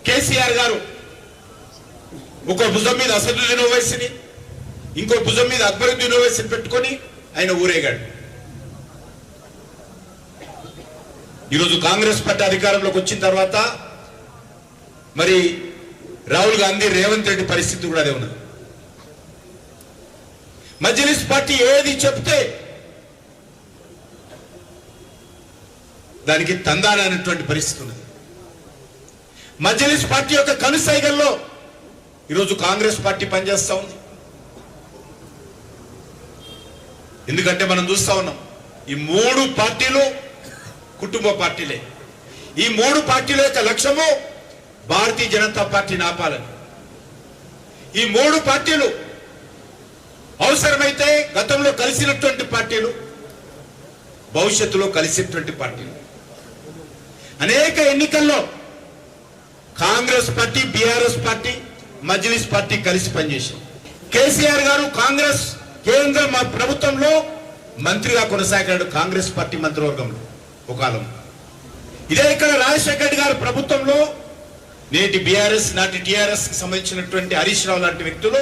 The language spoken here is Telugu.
కేసీఆర్ గారు ఒక భుజం మీద అసదుద్దీన్ ఓవైసీని, ఇంకో భుజం మీద అక్బరుద్దీన్ ఓవైసీని పెట్టుకొని ఆయన ఊరేగాడు. ఈరోజు కాంగ్రెస్ పార్టీ అధికారంలోకి వచ్చిన తర్వాత మరి రాహుల్ గాంధీ, రేవంత్ రెడ్డి పరిస్థితి కూడా అదే ఉన్నది. మజ్లిస్ పార్టీ ఏది చెప్తే దానికి తందానటువంటి పరిస్థితి ఉన్నది. మజ్లిస్ పార్టీ యొక్క కనుసైగల్లో ఈరోజు కాంగ్రెస్ పార్టీ పనిచేస్తా ఉంది. ఎందుకంటే మనం చూస్తా ఉన్నాం, ఈ మూడు పార్టీలు కుటుంబ పార్టీలే. ఈ మూడు పార్టీల యొక్క లక్ష్యము భారతీయ జనతా పార్టీని ఆపాలని. ఈ మూడు పార్టీలు అవసరమైతే గతంలో కలిసినటువంటి పార్టీలు, భవిష్యత్తులో కలిసినటువంటి పార్టీలు. అనేక ఎన్నికల్లో Congress party, BRS party, Majlis party కలిసి పనిచేశారు. కేసీఆర్ గారు కాంగ్రెస్ కేంద్ర ప్రభుత్వంలో మంత్రిగా కొనసాగాడు, కాంగ్రెస్ పార్టీ మంత్రివర్గంలో ఒక కాలం. ఇదే ఇక్కడ రాజశేఖర రెడ్డి గారు ప్రభుత్వంలో నేటి బీఆర్ఎస్, నాటి టీఆర్ఎస్ కి సంబంధించినటువంటి హరీష్ రావు లాంటి వ్యక్తులు